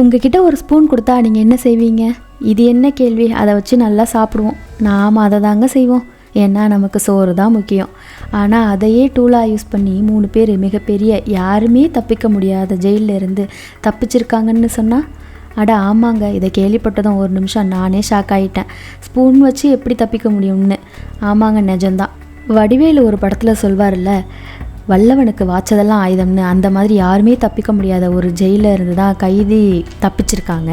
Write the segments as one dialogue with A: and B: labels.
A: உங்ககிட்ட ஒரு ஸ்பூன் கொடுத்தா நீங்கள் என்ன செய்வீங்க? இது என்ன கேள்வி? அதை வச்சு நல்லா சாப்பிடுவோம். நாம் அதை தாங்க செய்வோம். ஏன்னா நமக்கு சோறு தான் முக்கியம். ஆனால் அதையே டூலாக யூஸ் பண்ணி 3 பேர் மிகப்பெரிய யாருமே தப்பிக்க முடியாத ஜெயிலில் இருந்து தப்பிச்சிருக்காங்கன்னு சொன்னால், அட ஆமாங்க. இதை கேள்விப்பட்டதும் ஒரு நிமிஷம் நானே ஷாக் ஆகிட்டேன். ஸ்பூன் வச்சு எப்படி தப்பிக்க முடியும்னு. ஆமாங்க, நிஜம்தான். வடிவேலு ஒரு படத்தில் சொல்வார்ல, வல்லவனுக்கு வாச்சதெல்லாம் ஆயுதம்னு. அந்த மாதிரி யாருமே தப்பிக்க முடியாத ஒரு ஜெயிலில் இருந்து தான் கைதி தப்பிச்சிருக்காங்க.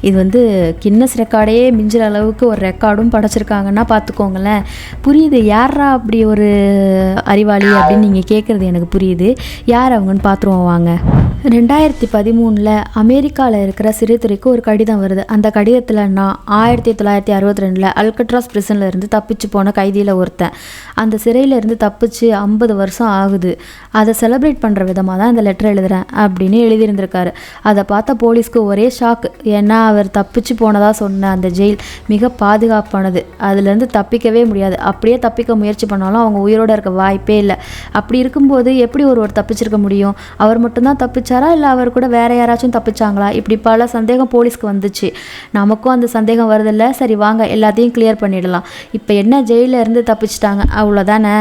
A: இது கின்னஸ் ரெக்கார்டையே மிஞ்சுற அளவுக்கு ஒரு ரெக்கார்டும் படைச்சிருக்காங்கன்னா பார்த்துக்கோங்களேன். புரியுது யாரா அப்படி ஒரு அறிவாளி அப்படின்னு நீங்கள் கேட்குறது எனக்கு புரியுது. யார் அவங்கன்னு பார்த்துருவோம் வாங்க. 2013 அமெரிக்காவில் இருக்கிற சிறைத்துறைக்கு ஒரு கடிதம் வருது. அந்த கடிதத்தில் நான் 1962 அல்கட்ராஸ் பிரிசனில் இருந்து தப்பிச்சு போன கைதியில் ஒருத்தன். அந்த சிறையிலேருந்து தப்பிச்சு 50 வருஷம் ஆகுது. அதை செலிப்ரேட் பண்ணுற விதமாக தான் இந்த லெட்டர் எழுதுகிறேன் அப்படின்னு எழுதியிருந்திருக்காரு. அதை பார்த்த போலீஸ்க்கு ஒரே ஷாக்கு. ஏன்னா அவர் தப்பிச்சு போனதாக சொன்ன அந்த ஜெயில் மிக பாதுகாப்பானது. அதுலேருந்து தப்பிக்கவே முடியாது. அப்படியே தப்பிக்க முயற்சி பண்ணாலும் அவங்க உயிரோடு இருக்க வாய்ப்பே இல்லை. அப்படி இருக்கும்போது எப்படி ஒருவர் தப்பிச்சிருக்க முடியும்? அவர் மட்டும்தான் தப்பிச்சாரா, இல்லை அவர் கூட வேற யாராச்சும் தப்பிச்சாங்களா? இப்படி பல சந்தேகம் போலீஸ்க்கு வந்துச்சு. நமக்கும் அந்த சந்தேகம் வருதில்ல. சரி வாங்க எல்லாத்தையும் கிளியர் பண்ணிடலாம். இப்போ என்ன, ஜெயிலில் இருந்து தப்பிச்சிட்டாங்க அவ்வளோதானே.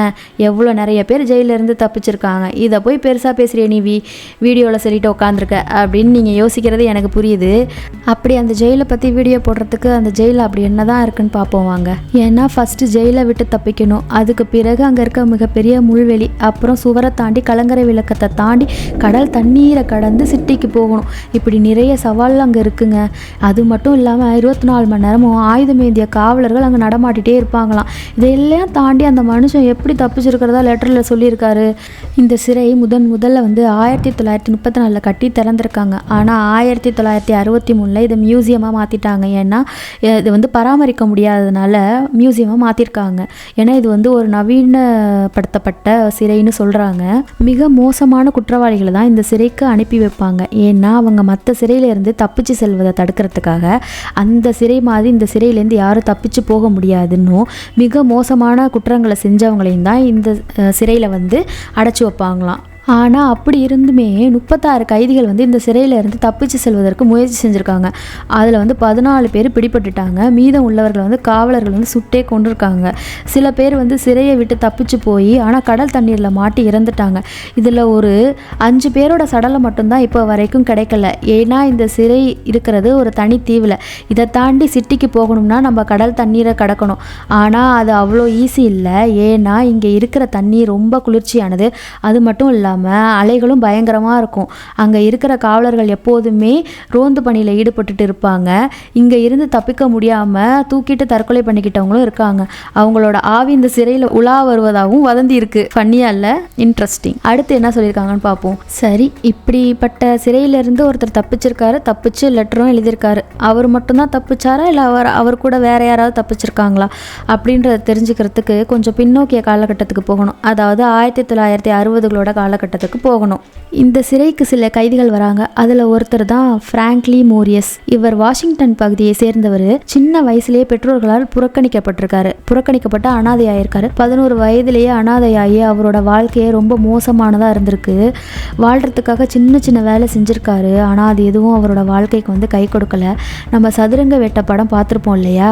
A: எவ்வளோ நிறைய பேர் ஜெயிலில் இருந்து தப்பிச்சிருக்காங்க. இதை போய் பெருசாக பேசுகிறிய நீ வீடியோவில் சொல்லிட்டு உட்காந்துருக்க அப்படின்னு நீங்கள் யோசிக்கிறது எனக்கு புரியுது. அப்படி அந்த ஜெயிலை பற்றி வீடியோ போடுறதுக்கு அந்த ஜெயிலில் அப்படி என்ன தான் இருக்குன்னு பார்ப்போம் வாங்க. ஏன்னா ஃபஸ்ட்டு ஜெயிலை விட்டு தப்பிக்கணும். அதுக்கு பிறகு அங்கே இருக்க மிகப்பெரிய முள்வெளி, அப்புறம் சுவரை தாண்டி கலங்கரை விளக்கத்தை தாண்டி கடல் தண்ணீரை கடந்து சிட்டிக்கு போகணும். இப்படி நிறைய சவால் அங்கே இருக்குங்க. அது மட்டும் இல்லாமல் 24 மணி நேரமும் ஆயுதம் ஏந்திய காவலர்கள் அங்கே நடமாட்டிகிட்டே இருப்பாங்களாம். இதையெல்லாம் தாண்டி அந்த மனுஷன் எப்படி தப்பிச்சிருக்கிறதா லெட்டரில் சொல்லியிருக்காரு. இந்த சிறை முதல்ல 1934 கட்டி திறந்திருக்காங்க. ஆனால் 1963 இதை மியூசியமாக மாற்றிட்டாங்க. ஏன்னா இது பராமரிக்க முடியாததுனால மியூசியமாக மாற்றிருக்காங்க. ஏன்னா இது ஒரு நவீனப்படுத்தப்பட்ட சிறைன்னு சொல்கிறாங்க. மிக மோசமான குற்றவாளிகளை தான் இந்த சிறைக்கு அனுப்பி வைப்பாங்க. ஏன்னா அவங்க மற்ற சிறையிலேருந்து தப்பிச்சு செல்வதை தடுக்கிறதுக்காக அந்த சிறை மாதிரி இந்த சிறையிலேருந்து யாரும் தப்பிச்சு போக முடியாதுன்னும், மிக மோசமான குற்றங்களை செஞ்சவங்களையும் தான் இந்த சிறையில் அடைச்சி வைப்பாங்களாம். ஆனால் அப்படி இருந்துமே 36 கைதிகள் இந்த சிறையில் இருந்து தப்பிச்சு செல்வதற்கு முயற்சி செஞ்சுருக்காங்க. அதில் 14 பேர் பிடிபட்டுட்டாங்க. மீதம் உள்ளவர்கள் காவலர்கள் சுட்டே கொண்டிருக்காங்க. சில பேர் சிறையை விட்டு தப்பிச்சு போய் ஆனால் கடல் தண்ணீரில் மாட்டி இறந்துட்டாங்க. இதில் ஒரு 5 பேரோட சடலம் மட்டும்தான் இப்போ வரைக்கும் கிடைக்கல. ஏன்னா இந்த சிறை இருக்கிறது ஒரு தனி தீவில். இதை தாண்டி சிட்டிக்கு போகணும்னா நம்ம கடல் தண்ணீரை கடக்கணும். ஆனால் அது அவ்வளோ ஈஸி இல்லை. ஏன்னா இங்கே இருக்கிற தண்ணீர் ரொம்ப குளிர்ச்சியானது. அது மட்டும் இல்லாமல் அலைகளும் பயங்கரமாக இருக்கும். அங்கே இருக்கிற காவலர்கள் எப்போதுமே ரோந்து பணியில் ஈடுபட்டுட்டு இருப்பாங்க. இங்கே இருந்து தப்பிக்க முடியாமல் தூக்கிட்டு தற்கொலை பண்ணிக்கிட்டவங்களும் இருக்காங்க. அவங்களோட ஆவி இந்த சிறையில் உலா வருவதாகவும் வதந்தி இருக்கு. ஃபன்னியா இல்லை? இன்ட்ரெஸ்டிங். அடுத்து என்ன சொல்லியிருக்காங்கன்னு பார்ப்போம். சரி, இப்படிப்பட்ட சிறையிலிருந்து ஒருத்தர் தப்பிச்சு லெட்டரும் எழுதியிருக்காரு. அவர் மட்டும்தான் தப்பிச்சாரா, இல்லை அவர் கூட வேற யாராவது தப்பிச்சிருக்காங்களா அப்படின்றத தெரிஞ்சுக்கிறதுக்கு கொஞ்சம் பின்னோக்கிய காலகட்டத்துக்கு போகணும். அதாவது 1960களோட காலகட்டத்துக்கு போகணும். இந்த சிறைக்கு சில கைதிகள் வராங்க. அதில் ஒருத்தர் தான் பிராங்க்லி மோரியஸ். இவர் வாஷிங்டன் பகுதியை சேர்ந்தவர். சின்ன வயசுலேயே பெற்றோர்களால் புறக்கணிக்கப்பட்ட அனாதையாயிருக்காரு. 11 வயதிலேயே அனாதையாகி அவரோட வாழ்க்கையே ரொம்ப மோசமானதாக இருந்திருக்கு. வாழ்கிறதுக்காக சின்ன வேலை செஞ்சுருக்காரு. ஆனால் அது எதுவும் அவரோட வாழ்க்கைக்கு கை கொடுக்கல. நம்ம சதுரங்க வேட்டை படம் பார்த்துருப்போம் இல்லையா?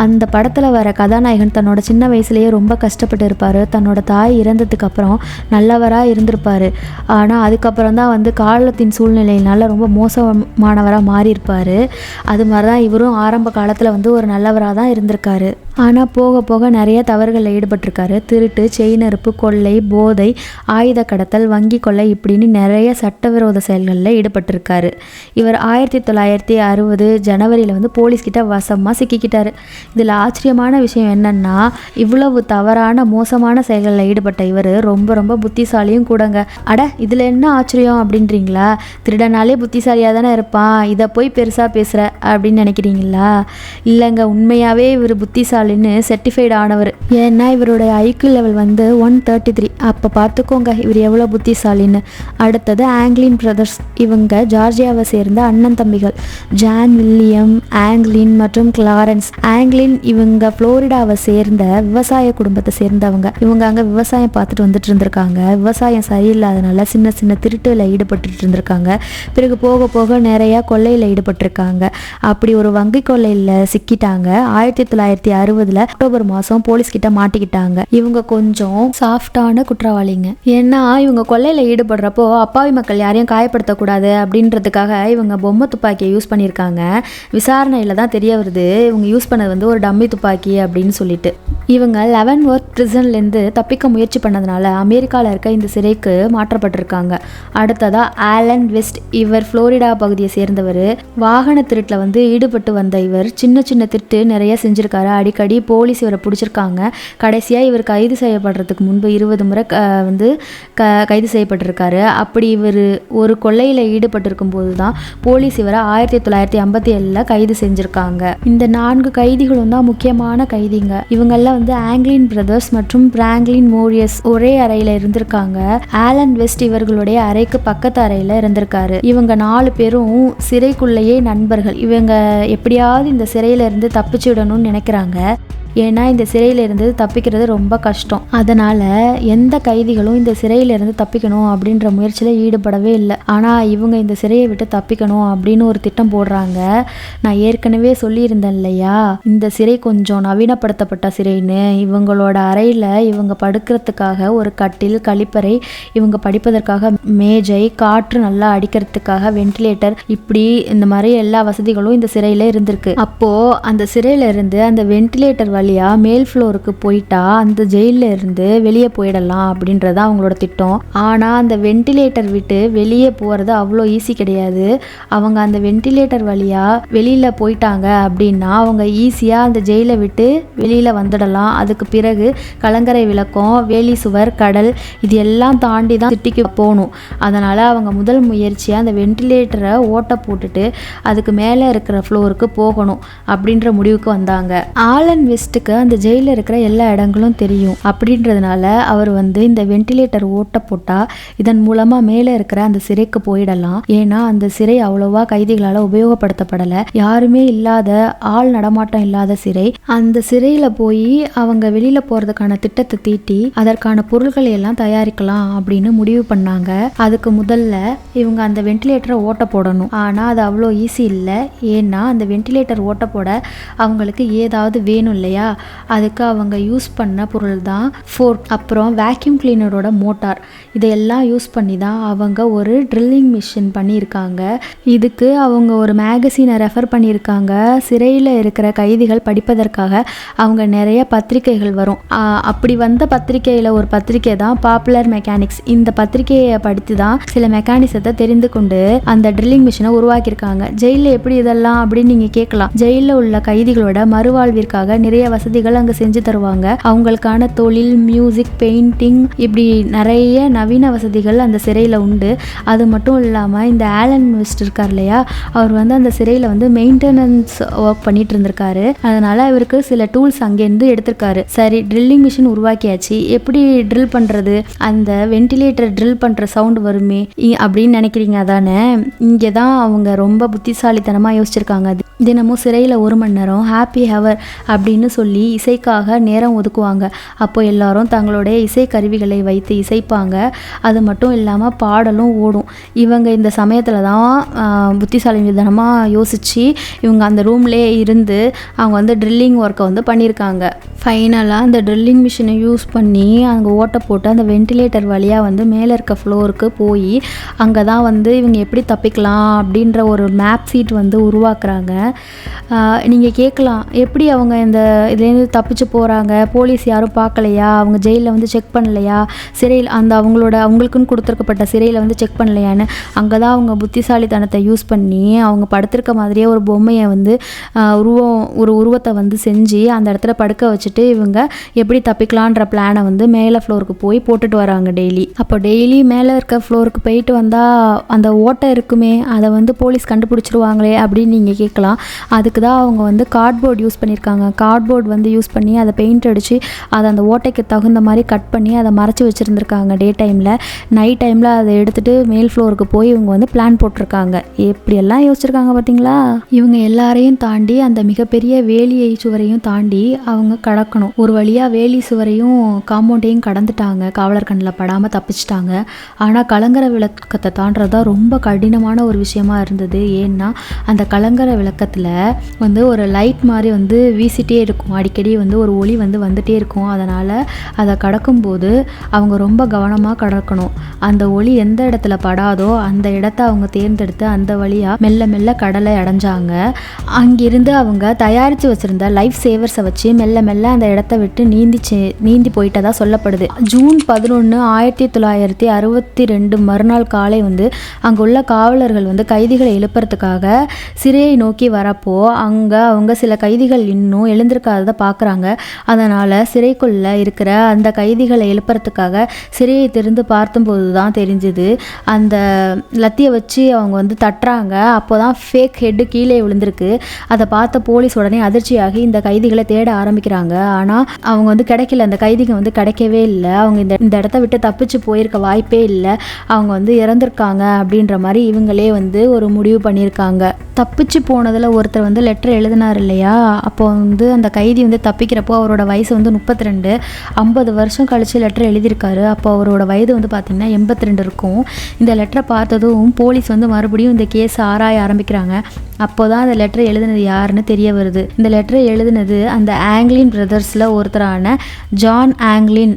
A: அந்த படத்தில் வர கதாநாயகன் தன்னோட சின்ன வயசுலேயே ரொம்ப கஷ்டப்பட்டு இருப்பார். தன்னோட தாய் இறந்ததுக்கு அப்புறம் நல்லவராக இருந்திருப்பார். ஆனால் அதுக்கப்புறம் தான் காலத்தின் சூழ்நிலையினால ரொம்ப மோசமானவராக மாறியிருப்பார். அது மாதிரி தான் இவரும் ஆரம்ப காலத்தில் ஒரு நல்லவராக தான் இருந்திருக்காரு. ஆனால் போக போக நிறைய தவறுகளில் ஈடுபட்டிருக்காரு. திருட்டு, செயின் அறுப்பு, கொள்ளை, போதை, ஆயுத கடத்தல், வங்கி கொள்ளை இப்படின்னு நிறைய சட்டவிரோத செயல்களில் ஈடுபட்டிருக்காரு. இவர் 1960 ஜனவரியில் போலீஸ்கிட்ட வசமாக சிக்கிக்கிட்டார். இதில் ஆச்சரியமான விஷயம் என்னன்னா, இவ்வளவு தவறான மோசமான செயல்களில் ஈடுபட்ட இவர் ரொம்ப புத்திசாலியும் கூடங்க. அட இதில் என்ன ஆச்சரியம் அப்படின்றீங்களா? திருடனாலே புத்திசாலியாக தானே இருப்பான், இதை போய் பெருசாக பேசுகிற அப்படின்னு நினைக்கிறீங்களா? இல்லைங்க, உண்மையாகவே இவர் புத்திசாலின்னு சர்டிஃபைடு ஆனவர். ஏன்னா இவருடைய ஐக்யூ லெவல் 133. அப்போ பார்த்துக்கோங்க இவர் எவ்வளோ புத்திசாலின்னு. அடுத்தது ஆங்கிலின் பிரதர்ஸ். இவங்க ஜார்ஜியாவை சேர்ந்த அண்ணன் தம்பிகள். ஜான், வில்லியம், ஆங்கிலின் மற்றும் கிளாரன்ஸ். ஆங்கிலின் இவங்க புளோரிடாவை சேர்ந்த விவசாய குடும்பத்தை சேர்ந்தவங்க. இவங்க அங்கே விவசாயம் பார்த்துட்டு வந்துட்டு இருந்திருக்காங்க. விவசாயம் சரி சரியில்லாதனால சின்ன சின்ன திருட்டுல ஈடுபட்டு இருந்திருக்காங்க. பிறகு போக போக நிறைய கொள்ளையில ஈடுபட்டிருக்காங்க. அப்படி ஒரு வங்கி கொள்ளையில சிக்கிட்டாங்க. 1960 அக்டோபர் மாதம் போலீஸ் கிட்ட மாட்டிக்கிட்டாங்க. இவங்க கொஞ்சம் சாஃப்டான குற்றவாளிங்க. ஏன்னா இவங்க கொள்ளையில ஈடுபடுறப்போ அப்பாவி மக்கள் யாரையும் காயப்படுத்தக்கூடாது அப்படின்றதுக்காக இவங்க பொம்மை துப்பாக்கியை யூஸ் பண்ணியிருக்காங்க. விசாரணையில் தான் தெரிய வருது இவங்க யூஸ் பண்ணது வந்து ஒரு டம்மி துப்பாக்கி அப்படின்னு சொல்லிட்டு. இவங்க லெவன்வொர்த் பிரிசன்லேருந்து தப்பிக்க முயற்சி பண்ணதுனால அமெரிக்காவில் இருக்க இந்த சிறைக்கு மாற்றப்பட்டிருக்காங்க. அடுத்ததாக ஆலன் வெஸ்ட். இவர் ஃப்ளோரிடா பகுதியை சேர்ந்தவர். வாகன திருட்டில் வந்து ஈடுபட்டு வந்த இவர் சின்ன சின்ன திருட்டு நிறைய செஞ்சுருக்காரு. அடிக்கடி போலீஸ் இவரை பிடிச்சிருக்காங்க. கடைசியாக இவர் கைது செய்யப்படுறதுக்கு முன்பு 20 முறை வந்து கைது செய்யப்பட்டிருக்காரு. அப்படி இவர் ஒரு கொள்ளையில் ஈடுபட்டிருக்கும் போது தான் போலீஸ் இவரை 1957 கைது செஞ்சுருக்காங்க. இந்த 4 கைதிகளும் தான் முக்கியமான கைதிங்க. இவங்கெல்லாம் வந்து ஆங்கிலின் பிரதர்ஸ் மற்றும் பிராங்க்லின் மோரியஸ் ஒரே அறையில இருந்திருக்காங்க. ஆலன் வெஸ்ட் இவர்களுடைய அறைக்கு பக்கத்து அறையில இருந்திருக்காரு. இவங்க 4 பேரும் சிறைக்குள்ளேயே நண்பர்கள். இவங்க எப்படியாவது இந்த சிறையில இருந்து தப்பிச்சு விடணும்னு நினைக்கிறாங்க. ஏன்னா இந்த சிறையிலிருந்து தப்பிக்கிறது ரொம்ப கஷ்டம். அதனால் எந்த கைதிகளும் இந்த சிறையிலிருந்து தப்பிக்கணும் அப்படின்ற முயற்சியில் ஈடுபடவே இல்லை. ஆனால் இவங்க இந்த சிறையை விட்டு தப்பிக்கணும் அப்படின்னு ஒரு திட்டம் போடுறாங்க. நான் ஏற்கனவே சொல்லியிருந்தேன் இல்லையா, இந்த சிறை கொஞ்சம் நவீனப்படுத்தப்பட்ட சிறைன்னு. இவங்களோட அறையில் இவங்க படுக்கிறதுக்காக ஒரு கட்டில், கழிப்பறை, இவங்க படிப்பதற்காக மேஜை, காற்று நல்லா அடிக்கிறதுக்காக வென்டிலேட்டர், இப்படி இந்த மாதிரி எல்லா வசதிகளும் இந்த சிறையில் இருந்திருக்கு. அப்போது அந்த சிறையில இருந்து அந்த வென்டிலேட்டர் வழியா மேல் ஃப்ளோருக்கு போயிட்டா அந்த ஜெயிலில் இருந்து வெளியே போயிடலாம் அப்படின்றது அவங்களோட திட்டம். ஆனால் அந்த வென்டிலேட்டர் விட்டு வெளியே போகிறது அவ்வளோ ஈஸி கிடையாது. அவங்க அந்த வென்டிலேட்டர் வழியா வெளியில் போயிட்டாங்க அப்படின்னா அவங்க ஈஸியாக அந்த ஜெயிலை விட்டு வெளியில் வந்துடலாம். அதுக்கு பிறகு கலங்கரை விளக்கம், வேலி சுவர், கடல், இது எல்லாம் தாண்டி தான் சிட்டிக்கு போகணும். அதனால் அவங்க முதல் முயற்சியாக அந்த வென்டிலேட்டரை ஓட்ட போட்டுட்டு அதுக்கு மேலே இருக்கிற ஃப்ளோருக்கு போகணும் அப்படின்ற முடிவுக்கு வந்தாங்க. ஆலன் வெஸ்ட் அந்த ஜெயிலில் இருக்கிற எல்லா இடங்களும் தெரியும். அப்படின்றதுனால அவர் வந்து இந்த வென்டிலேட்டர் ஓட்ட போட்டா இதன் மூலமா மேலே இருக்கிற அந்த சிறைக்கு போயிடலாம். ஏன்னா அந்த சிறை அவ்வளோவா கைதிகளால் உபயோகப்படுத்தப்படலை. யாருமே இல்லாத, ஆள் நடமாட்டம் இல்லாத சிறை. அந்த சிறையில் போய் அவங்க வெளியில போறதுக்கான திட்டத்தை தீட்டி அதற்கான பொருட்களை எல்லாம் தயாரிக்கலாம் அப்படின்னு முடிவு பண்ணாங்க. அதுக்கு முதல்ல இவங்க அந்த வென்டிலேட்டரை ஓட்ட போடணும். ஆனால் அது அவ்வளோ ஈஸி இல்லை. ஏன்னா அந்த வென்டிலேட்டர் ஓட்ட போட அவங்களுக்கு ஏதாவது வேணும் இல்லையா. அதுக்கு அவங்க யூஸ் பண்ண பொருள் தான் ஃபோர்க், அப்புறம் வேக்யூம் கிளீனரோட மோட்டார். இதையெல்லாம் யூஸ் பண்ணி தான் அவங்க ஒரு ட்ரில்லிங் மிஷின் பண்ணியிருக்காங்க. இதுக்கு அவங்க ஒரு மேகசினை ரெஃபர் பண்ணியிருக்காங்க. சிறையில் இருக்கிற கைதிகள் படிப்பதற்காக அவங்க நிறைய பத்திரிகைகள் வரும். அப்படி வந்த பத்திரிகையில் ஒரு பத்திரிகை தான் பாப்புலர் மெக்கானிக்ஸ். இந்த பத்திரிகையை படித்து தான் சில மெக்கானிசத்தை தெரிந்து கொண்டு அந்த ட்ரில்லிங் மிஷினை உருவாக்கியிருக்காங்க. ஜெயிலில் எப்படி இதெல்லாம் அப்படின்னு நீங்கள் கேட்கலாம். ஜெயிலில் உள்ள கைதிகளோட மறுவாழ்விற்காக நிறைய வசதிகள் அங்கே செஞ்சு தருவாங்க. அவங்களுக்கான தொழில், மியூசிக், பெயிண்டிங், இப்படி நிறைய நவீன வசதிகள் அந்த சிறையில் உண்டு. அது மட்டும் இல்லாமல் இந்த ஆலன் வெஸ்ட் இருக்கார் இல்லையா, அவர் வந்து அந்த சிறையில் வந்து மெயின்டெனன்ஸ் ஒர்க் பண்ணிட்டு இருந்திருக்காரு. அதனால இவருக்கு சில டூல்ஸ் அங்கேருந்து எடுத்திருக்காரு. சரி, ட்ரில்லிங் மிஷின் உருவாக்கியாச்சு, எப்படி ட்ரில் பண்ணுறது, அந்த வென்டிலேட்டர் ட்ரில் பண்ணுற சவுண்டு வருமே அப்படின்னு நினைக்கிறீங்க அதானே. இங்கே தான் அவங்க ரொம்ப புத்திசாலித்தனமாக யோசிச்சிருக்காங்க. தினமும் சிறையில் 1 மணி நேரம் ஹாப்பி ஹவர் அப்படின்னு சொல்லி இசைக்காக நேரம் ஒதுக்குவாங்க. அப்போ எல்லாரும் தங்களுடைய இசை கருவிகளை வைத்து இசைப்பாங்க. அது மட்டும் இல்லாமல் பாடலும் ஓடும். இவங்க இந்த சமயத்தில் தான் புத்திசாலித்தனமாக யோசித்து இவங்க அந்த ரூம்லேயே இருந்து அவங்க வந்து ட்ரில்லிங் ஒர்க்கை வந்து பண்ணியிருக்காங்க. ஃபைனலாக அந்த ட்ரில்லிங் மிஷினை யூஸ் பண்ணி அங்கே ஓட்ட போட்டு அந்த வென்டிலேட்டர் வழியாக வந்து மேலே இருக்க ஃப்ளோருக்கு போய் அங்கே தான் வந்து இவங்க எப்படி தப்பிக்கலாம் அப்படின்ற ஒரு மேப் சீட் வந்து உருவாக்குறாங்க. நீங்கள் கேட்கலாம், எப்படி அவங்க இந்த இதுலேருந்து தப்பிச்சு போகிறாங்க, போலீஸ் யாரும் பார்க்கலையா, அவங்க ஜெயிலில் வந்து செக் பண்ணலையா, சிறையில் அந்த அவங்களுக்குன்னு கொடுத்துருக்கப்பட்ட சிறையில் வந்து செக் பண்ணலையான்னு. அங்கே தான் அவங்க புத்திசாலித்தனத்தை யூஸ் பண்ணி அவங்க படுத்திருக்க மாதிரியே ஒரு பொம்மையை வந்து உருவத்தை வந்து செஞ்சு அந்த இடத்துல படுக்க வச்சுட்டு இவங்க எப்படி தப்பிக்கலான்ற பிளானை வந்து மேலே ஃப்ளோருக்கு போய் போட்டுட்டு வராங்க டெய்லி. அப்போ டெய்லி மேலே இருக்க ஃப்ளோருக்கு போயிட்டு வந்தால் அந்த ஓட்டை இருக்குமே, அதை வந்து போலீஸ் கண்டுபிடிச்சிருவாங்களே அப்படின்னு நீங்கள் கேட்கலாம். அதுக்கு தான் அவங்க வந்து கார்ட்போர்ட் யூஸ் பண்ணியிருக்காங்க. கார்ட்போர்ட் வந்து யூஸ் பண்ணி அதை பெயிண்ட் அடித்து அதை அந்த ஓட்டைக்கு தகுந்த மாதிரி கட் பண்ணி அதை மறைச்சி வச்சுருந்துருக்காங்க டே டைமில். நைட் டைமில் அதை எடுத்துகிட்டு மேல் ஃப்ளோருக்கு போய் இவங்க வந்து பிளான் போட்டிருக்காங்க. எப்படியெல்லாம் யோசிச்சிருக்காங்க பார்த்தீங்களா. இவங்க எல்லாரையும் தாண்டி அந்த மிகப்பெரிய வேலியை சுவரையும் தாண்டி அவங்க கடக்கணும். ஒரு வழியாக வேலி சுவரையும் காம்பவுண்டையும் கடந்துட்டாங்க. காவலர் கண்ணில் படாமல் தப்பிச்சிட்டாங்க. ஆனால் கலங்கரை விளக்கத்தை தாண்டது தான் ரொம்ப கடினமான ஒரு விஷயமா இருந்தது. ஏன்னா அந்த கலங்கரை விளக்கத்தில் வந்து ஒரு லைட் மாதிரி வந்து வீசிட்டே இருக்கும். அடிக்கடி வந்து ஒரு ஒளி வந்து வந்துட்டே இருக்கும். அதனால் அதை கடக்கும்போது அவங்க ரொம்ப கவனமாக கடக்கணும். அந்த ஒளி எந்த இடத்துல படாதோ அந்த இடத்த அவங்க தேர்ந்தெடுத்து அந்த வழியாக மெல்ல மெல்ல கடலை அடைஞ்சாங்க. அங்கிருந்து அவங்க தயாரித்து வச்சுருந்த லைஃப் சேவர்ஸை வச்சு மெல்ல மெல்ல அந்த இடத்த விட்டு நீந்தி போயிட்டதா சொல்லப்படுது. ஜூன் 11, 1962 மறுநாள் காலை வந்து அங்கே உள்ள காவலர்கள் வந்து கைதிகளை எழுப்புறதுக்காக சிறையை நோக்கி வரப்போ அங்கே அவங்க சில கைதிகள் இன்னும் எழுந்திருக்காததை பார்க்குறாங்க. அதனால் சிறைக்குள்ளே இருக்கிற அந்த கைதிகளை எழுப்புறதுக்காக சிறையை திறந்து பார்த்தபோது தான் தெரிஞ்சுது. அந்த லத்தியை வச்சு அவங்க வந்து தட்டுறாங்க. அப்போ தான் ஃபேக் ஹெட்டு கீழே விழுந்திருக்கு. அதை பார்த்த போலீஸ் உடனே அதிர்ச்சியாகி இந்த கைதிகளை தேட ஆரம்பிக்கிறாங்க. ஆனால் அவங்க வந்து கிடைக்கல. அந்த கைதிகள் வந்து கிடைக்கவே இல்லை. அவங்க இந்த இடத்த விட்டு தப்பிச்சு போயிருக்க வாய்ப்பே இல்லை. அவங்க வந்து இறந்துருக்காங்க அப்படின்ற மாதிரி இவங்களே வந்து ஒரு முடிவு பண்ணியிருக்காங்க. தப்பிச்சு போனதில் ஒருத்தர் வந்து லெட்டர் எழுதினார் இல்லையா, அப்போ வந்து அந்த கைதி வந்து தப்பிக்கிறப்போ அவரோட வயசு வந்து 32. 50 வருஷம் கழிச்சு லெட்டர் எழுதியிருக்காரு. அப்போ அவரோட வயது வந்து பார்த்திங்கன்னா 82 இருக்கும். இந்த லெட்டரை பார்த்ததும் போலீஸ் வந்து மறுபடியும் இந்த கேஸ் ஆராய ஆரம்பிக்கிறாங்க. அப்போ தான் அந்த லெட்டரை எழுதினது யாருன்னு தெரிய வருது. இந்த லெட்டரை எழுதினது அந்த ஆங்கிலின் பிரதர்ஸில் ஒருத்தரான ஜான் ஆங்கிலின்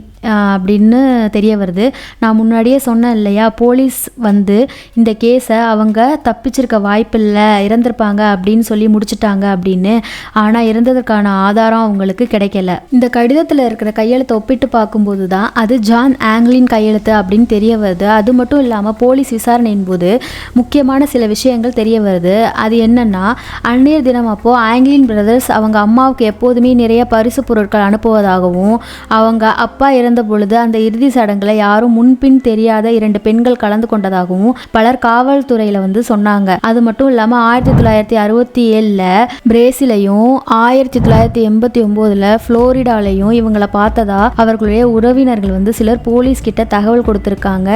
A: அப்படின்னு தெரிய வருது. நான் முன்னாடியே சொன்னேன் இல்லையா, போலீஸ் வந்து இந்த கேஸை அவங்க தப்பிச்சிருக்க வாய்ப்பில்லை, இறந்துருப்பாங்க அப்படின்னு சொல்லி முடிச்சிட்டாங்க அப்படின்னு. ஆனால் இறந்ததற்கான ஆதாரம் அவங்களுக்கு கிடைக்கல. இந்த கடிதத்தில் இருக்கிற கையெழுத்தை ஒப்பிட்டு பார்க்கும்போது தான் அது ஜான் ஆங்கிலின் கையெழுத்து அப்படின்னு தெரிய வருது. அது மட்டும் இல்லாமல் போலீஸ் விசாரணையின் போது முக்கியமான சில விஷயங்கள் தெரிய வருது. அது என்னன்னா, அன்னைய தினம் அப்போ ஆங்கிலின் பிரதர்ஸ் அவங்க அம்மாவுக்கு எப்போதுமே நிறைய பரிசு பொருட்கள் அனுப்புவதாகவும், அவங்க அப்பா இறந்த பொழுது அந்த இறுதி சடங்குல யாரும் முன்பின் தெரியாத 2 பெண்கள் கலந்து கொண்டதாகவும் பலர் காவல்துறையில வந்து சொன்னாங்க. அது மட்டும் இல்லாம 1967 பிரேசிலையும் 1989 புளோரிடாலையும் இவங்களை பார்த்ததா அவர்களுடைய உறவினர்கள் வந்து சிலர் போலீஸ் கிட்ட தகவல் கொடுத்திருக்காங்க.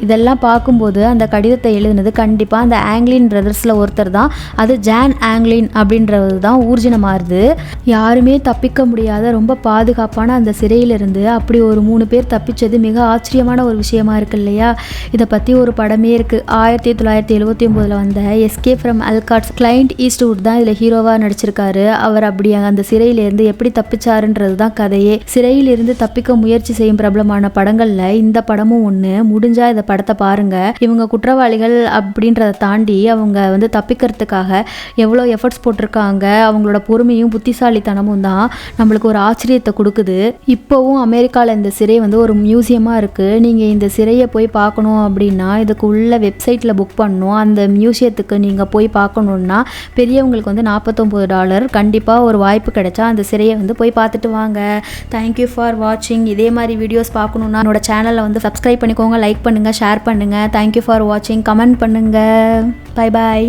A: இதெல்லாம் பார்க்கும்போது அந்த கடிதத்தை எழுதினது கண்டிப்பா அந்த ஆங்கிலின் பிரதர்ஸ்ல ஒருத்தர் தான். அது ஜான் ஆங்கிலின் அப்படின்றது தான் ஊர்ஜினமாறுது. யாருமே தப்பிக்க முடியாத ரொம்ப பாதுகாப்பான அந்த சிறையிலிருந்து அப்படி ஒரு 3 பேர் தப்பிச்சது மிக ஆச்சரியமான ஒரு விஷயமா இருக்கு இல்லையா. இதை பற்றி ஒரு படமே இருக்குது. 1979 வந்த எஸ்கேப் ஃப்ரம் அல்காட்ஸ் கிளைண்ட் ஈஸ்ட்வுட் தான் இதில் ஹீரோவாக நடிச்சிருக்காரு. அவர் அப்படி அந்த சிறையிலேருந்து எப்படி தப்பிச்சாருன்றது தான் கதையே. சிறையிலிருந்து தப்பிக்க முயற்சி செய்யும் பிரபலமான படங்களில் இந்த படமும் ஒன்று. முடிஞ்சால் இந்த படத்தை பாருங்கள். இவங்க குற்றவாளிகள் அப்படின்றத தாண்டி அவங்க வந்து தப்பிக்கிறதுக்காக எவ்வளோ எஃபர்ட்ஸ் போட்டிருக்காங்க. அவங்களோட பொறுமையும் புத்திசாலித்தனமும் தான் நம்மளுக்கு ஒரு ஆச்சரியத்தை கொடுக்குது. இப்போவும் அமெரிக்காவில் இந்த சிறை வந்து ஒரு மியூசியமாக இருக்குது. நீங்கள் இந்த சிறையை போய் பார்க்கணும் அப்படின்னா இதுக்கு உள்ள வெப்சைட்டில் புக் பண்ணணும். அந்த மியூசியத்துக்கு நீங்கள் போய் பார்க்கணுன்னா பெரியவங்களுக்கு வந்து $49. கண்டிப்பாக ஒரு வாய்ப்பு கிடைச்சா அந்த சிறையை வந்து போய் பார்த்துட்டு வாங்க. தேங்க்யூ ஃபார் வாட்சிங். இதே மாதிரி வீடியோஸ் பார்க்கணுன்னா என்னோட சேனலை வந்து சப்ஸ்கிரைப் பண்ணிக்கோங்க, லைக் பண்ணுங்கள், ஷேர் பண்ணுங்கள். தேங்க்யூ ஃபார் வாட்சிங். கமெண்ட் பண்ணுங்கள். Bye bye.